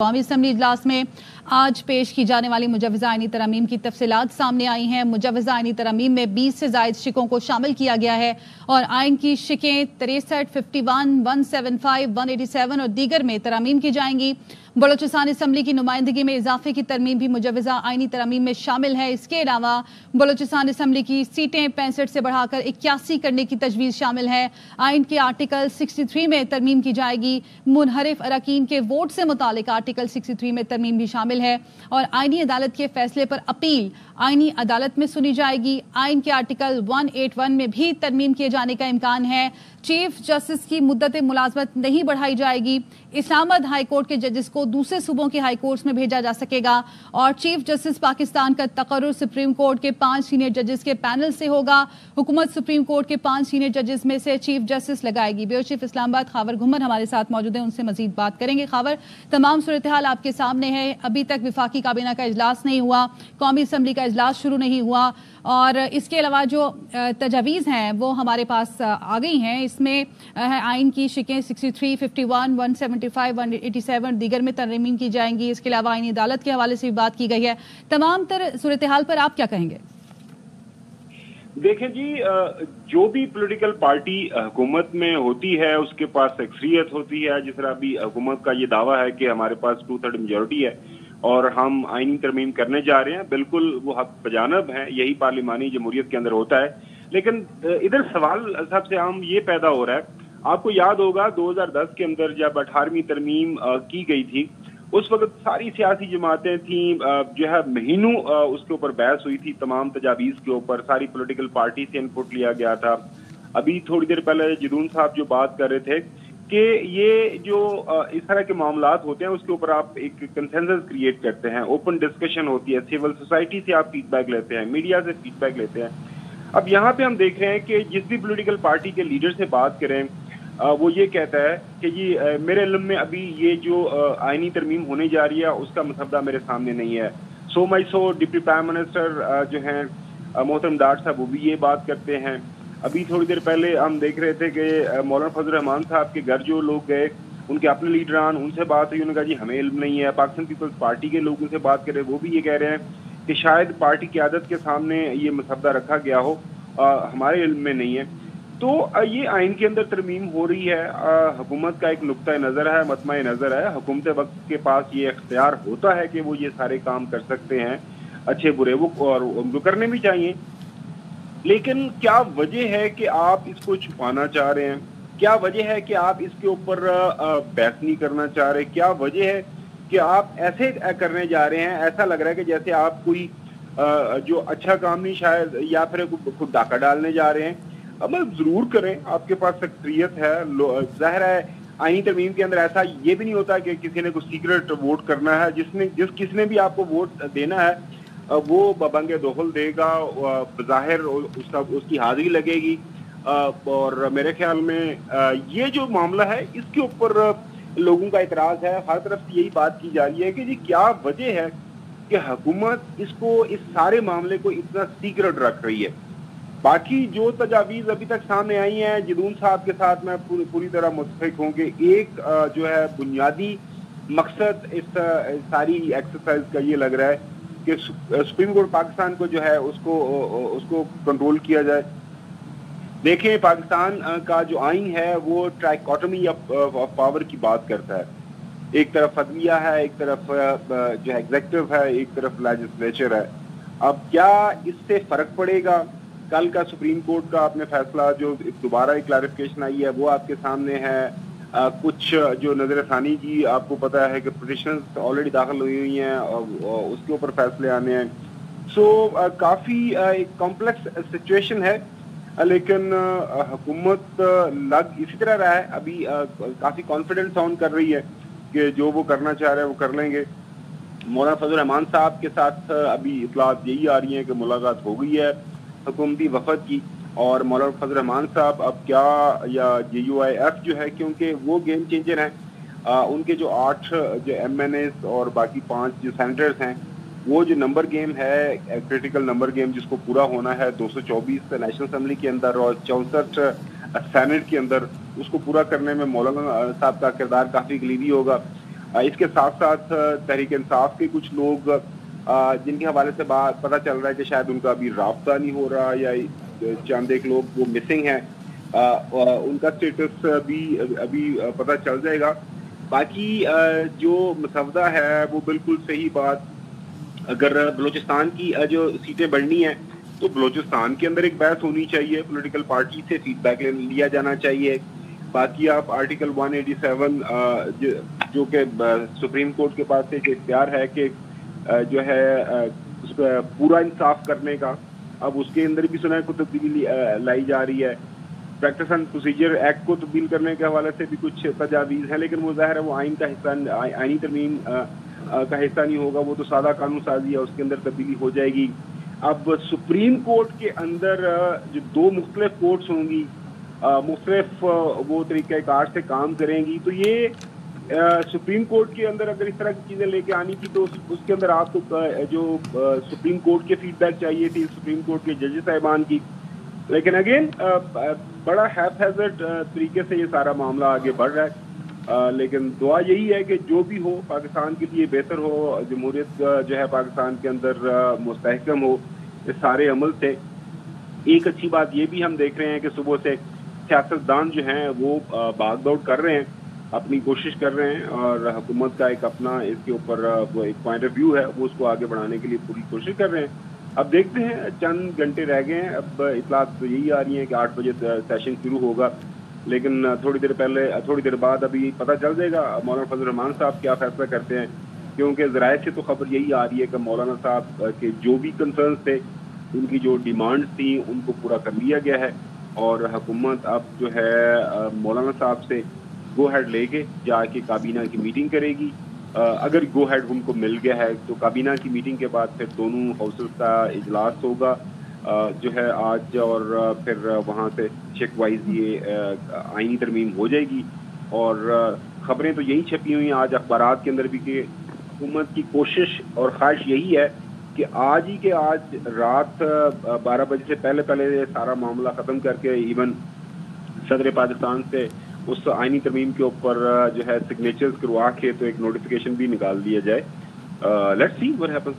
कौमी असम्बली इजलास में आज पेश की जाने वाली मुजव्वज़ा आईनी तरमीम की तफसीलात सामने आई हैं। मुजव्वज़ा आईनी तरमीम में 20 से ज़ायद शिकों को शामिल किया गया है और आइन की शिकें 63, 51, 175, 187 और दीगर में तरमीम की जाएंगी। बलोचिस्तान असम्बली की नुमाइंदगी में इजाफे की तरमीम भी मुजव्वज़ा आईनी तरमीम में शामिल है। इसके अलावा बलोचिस्तान असम्बली की सीटें 65 से बढ़ाकर 81 करने की तजवीज़ शामिल है। आइन के आर्टिकल 63 में तरमीम की जाएगी। मुनहरिफ अरकान के वोट से मुतालिक आर्टिकल 63 में तरमीम भी शामिल है और आईनी अदालत के फैसले पर अपील आईनी अदालत में सुनी जाएगी। आइन के आर्टिकल 181 में भी तरमीम किए जाने का इम्कान है। चीफ जस्टिस की मुद्दत मुलाजमत नहीं बढ़ाई जाएगी। इस्लामाबाद हाई कोर्ट के जजेस को दूसरे सूबों के हाई कोर्ट्स में भेजा जा सकेगा और चीफ जस्टिस पाकिस्तान का तकर्रुर सुप्रीम कोर्ट के 5 सीनियर जजेस के पैनल से होगा। हुकूमत सुप्रीम कोर्ट के 5 सीनियर जजेस में से चीफ जस्टिस लगाएगी। ब्यूरो चीफ इस्लामाबाद खावर घुमर हमारे साथ मौजूद है, उनसे मजीद बात करेंगे। खावर, तमाम सूरत हाल आपके सामने है। अभी तक विफाकी काबीना का इजलास नहीं हुआ, कौमी असम्बली का इजलास शुरू नहीं हुआ और इसके अलावा जो तजावीज़ हैं वो हमारे पास आ गई हैं। इसमें आइन की शिकें 63, 51, 175, 187 दीगर में तरमीम की जाएंगी। इसके अलावा आईनी अदालत के हवाले से भी बात की गई है। तमाम तर सूरत हाल पर आप क्या कहेंगे? देखें जी, जो भी पॉलिटिकल पार्टी हुकूमत में होती है उसके पास अक्सरियत होती है। जिस तरह अभी हुकूमत का ये दावा है कि हमारे पास 2/3 मेजॉरिटी है और हम आईनी तरमीम करने जा रहे हैं, बिल्कुल वो हक बजानब है, यही पार्लिमानी जमहूरियत के अंदर होता है। लेकिन इधर सवाल सबसे आम ये पैदा हो रहा है, आपको याद होगा 2010 के अंदर जब 18वीं तरमीम की गई थी, उस वक्त सारी सियासी जमातें थीं, जो है महीनों उसके ऊपर बहस हुई थी, तमाम तजावीज़ के ऊपर सारी पॉलिटिकल पार्टी से इनपुट लिया गया था। अभी थोड़ी देर पहले जदून साहब जो बात कर रहे थे कि ये जो इस तरह के मामलात होते हैं उसके ऊपर आप एक कंसेंसस क्रिएट करते हैं, ओपन डिस्कशन होती है, सिविल सोसाइटी से आप फीडबैक लेते हैं, मीडिया से फीडबैक लेते हैं। अब यहाँ पे हम देख रहे हैं कि जिस भी पॉलिटिकल पार्टी के लीडर से बात करें वो ये कहता है कि जी मेरे इल्म में अभी ये जो आईनी तरमीम होने जा रही है उसका मसवदा मेरे सामने नहीं है। सो डिप्टी प्राइम मिनिस्टर जो हैं मोहतरम डार साहब वो भी ये बात करते हैं। अभी थोड़ी देर पहले हम देख रहे थे कि मौलाना फजल रहमान साहब के घर जो लोग गए, उनके अपने लीडरान, उनसे बात हुई, उन्होंने कहा जी हमें इल्म नहीं है। पाकिस्तान पीपल्स पार्टी के लोगों से बात करें, वो भी ये कह रहे हैं कि शायद पार्टी क़यादत के सामने ये मसवदा रखा गया हो, हमारे इल्म में नहीं है। तो ये आइन के अंदर तरमीम हो रही है, हुकूमत का एक नुक्ता नज़र है, मतमा नज़र है। हुकूमत वक्त के पास ये इख्तियार होता है कि वो ये सारे काम कर सकते हैं, अच्छे बुरे, वो और उनको करने भी चाहिए। लेकिन क्या वजह है कि आप इसको छुपाना चाह रहे हैं? क्या वजह है कि आप इसके ऊपर बहस नहीं करना चाह रहे? क्या वजह है कि आप ऐसे करने जा रहे हैं, ऐसा लग रहा है कि जैसे आप कोई जो अच्छा काम नहीं शायद, या फिर खुद डाका डालने जा रहे हैं? अब जरूर करें, आपके पास अक्सरियत है, जाहिर है आईनी तरमीम के अंदर ऐसा ये भी नहीं होता कि किसी ने कुछ सीक्रेट वोट करना है। किसने भी आपको वोट देना है वो बबंगे दोहल देगा, बज़ाहिर उसकी हाजिरी लगेगी। और मेरे ख्याल में ये जो मामला है इसके ऊपर लोगों का इतराज़ है। हर तरफ से यही बात की जा रही है कि जी क्या वजह है कि हुकूमत इस सारे मामले को इतना सीक्रेट रख रही है। बाकी जो तजावीज़ अभी तक सामने आई हैं, जदून साहब के साथ मैं पूरी तरह मुत्तफ़िक हूँ कि एक जो है बुनियादी मकसद इस सारी एक्सरसाइज का ये लग रहा है कि सुप्रीम कोर्ट पाकिस्तान को जो है उसको कंट्रोल किया जाए। देखें, पाकिस्तान का जो आइन है वो ट्राइकोटमी ऑफ पावर की बात करता है। एक तरफ अदलिया है, एक तरफ जो है एग्जीक्यूटिव है, एक तरफ लेजिस्लेचर है। अब क्या इससे फर्क पड़ेगा? कल का सुप्रीम कोर्ट का आपने फैसला, जो दोबारा एक क्लैरिफिकेशन आई है वो आपके सामने है। कुछ जो नजर सानी जी, आपको पता है कि पिटिशंस ऑलरेडी दाखिल हुई हैं और उसके ऊपर फैसले आने हैं। सो काफ़ी एक कॉम्प्लेक्स सिचुएशन है, लेकिन हुकूमत लग इसी तरह रहा है। अभी काफ़ी कॉन्फिडेंस साउंड कर रही है कि जो वो करना चाह रहे हैं वो कर लेंगे। मौलाना फजल रहमान साहब के साथ अभी इतलात यही आ रही हैं कि मुलाकात हो गई है हुकूमती वफद की, और मौलाना फजल रहमान साहब अब क्या, या JUIF जो है, क्योंकि वो गेम चेंजर हैं, उनके जो 8 जो MNAs और बाकी 5 जो सेनेटर्स हैं, वो जो नंबर गेम है, क्रिटिकल नंबर गेम जिसको पूरा होना है 224 नेशनल असम्बली के अंदर और 64 सेनेट के अंदर, उसको पूरा करने में मौलाना साहब का किरदार काफ़ी कलीदी होगा। اس کے ساتھ ساتھ تحریک انصاف کے کچھ لوگ جن کے حوالے سے پتہ چل رہا ہے کہ شاید ان کا ابھی رابطہ نہیں ہو رہا یا چند ایک لوگ وہ مسنگ ہیں، ان کا اسٹیٹس ابھی پتہ چل جائے گا. باقی جو مسودہ ہے وہ بالکل صحیح بات، اگر بلوچستان کی جو سیٹیں بڑھنی ہیں تو بلوچستان کے اندر ایک بحث ہونی چاہیے، پولیٹیکل پارٹی سے فیڈ بیک لیا جانا چاہیے. باقی آپ آرٹیکل 187 جو کہ سپریم کورٹ کے پاس ایک اختیار ہے کہ جو ہے اس کا پورا انصاف کرنے کا، اب اس کے اندر بھی سنا ہے کو تبدیلی لائی جا رہی ہے. پریکٹس اینڈ پروسیجر ایکٹ کو تبدیل کرنے کے حوالے سے بھی کچھ تجاویز ہیں، لیکن وہ ظاہر ہے وہ آئین کا حصہ، آئینی ترمیم کا حصہ نہیں ہوگا، وہ تو سادہ قانون سازی ہے، اس کے اندر تبدیلی ہو جائے گی. اب سپریم کورٹ کے اندر جو دو مختلف کورٹس ہوں گی، مختلف وہ طریقہ کار سے کام کریں گی، تو یہ سپریم کورٹ کے اندر اگر اس طرح کی چیزیں لے کے آنی تھی تو اس کے اندر آپ کو جو سپریم کورٹ کے فیڈ بیک چاہیے تھی، سپریم کورٹ کے ججز صاحبان کی. لیکن اگین بڑا ہیپ ہیزرڈ طریقے سے یہ سارا معاملہ آگے بڑھ رہا ہے. لیکن دعا یہی ہے کہ جو بھی ہو پاکستان کے لیے بہتر ہو، جمہوریت جو ہے پاکستان کے اندر مستحکم ہو اس سارے عمل سے. ایک اچھی بات یہ بھی ہم دیکھ رہے ہیں کہ صبح سے سیاستدان جو ہیں وہ بھاگ دوڑ کر رہے ہیں، اپنی کوشش کر رہے ہیں، اور حکومت کا ایک اپنا اس کے اوپر وہ ایک پوائنٹ آف ویو ہے، وہ اس کو آگے بڑھانے کے لیے پوری کوشش کر رہے ہیں. اب دیکھتے ہیں، چند گھنٹے رہ گئے ہیں. اب اطلاعات یہی آ رہی ہیں کہ 8 بجے سیشن شروع ہوگا، لیکن تھوڑی دیر بعد ابھی پتہ چل جائے گا مولانا فضل الرحمان صاحب کیا فیصلہ کرتے ہیں، کیونکہ ذرائع سے تو خبر یہی آ رہی ہے کہ مولانا صاحب کے جو بھی کنسرنز تھے، ان کی جو ڈیمانڈز تھیں ان کو پورا کر لیا گیا ہے، اور حکومت اب جو ہے مولانا صاحب سے گو ہیڈ لے کے جا کے کابینہ کی میٹنگ کرے گی. اگر گو ہیڈ ان کو مل گیا ہے تو کابینہ کی میٹنگ کے بعد پھر دونوں ہاؤسز کا اجلاس ہوگا جو ہے آج، اور پھر وہاں سے چیک وائز یہ آئینی ترمیم ہو جائے گی. اور خبریں تو یہی چھپی ہوئی ہیں آج اخبارات کے اندر بھی کہ حکومت کی کوشش اور خواہش یہی ہے کہ آج ہی کے آج رات 12 بجے سے پہلے یہ سارا معاملہ ختم کر کے ایون صدر پاکستان سے اس آئینی ترمیم کے اوپر جو ہے سگنیچرز کروا کے تو ایک نوٹیفیکیشن بھی نکال دیا جائے. Let's see what happens.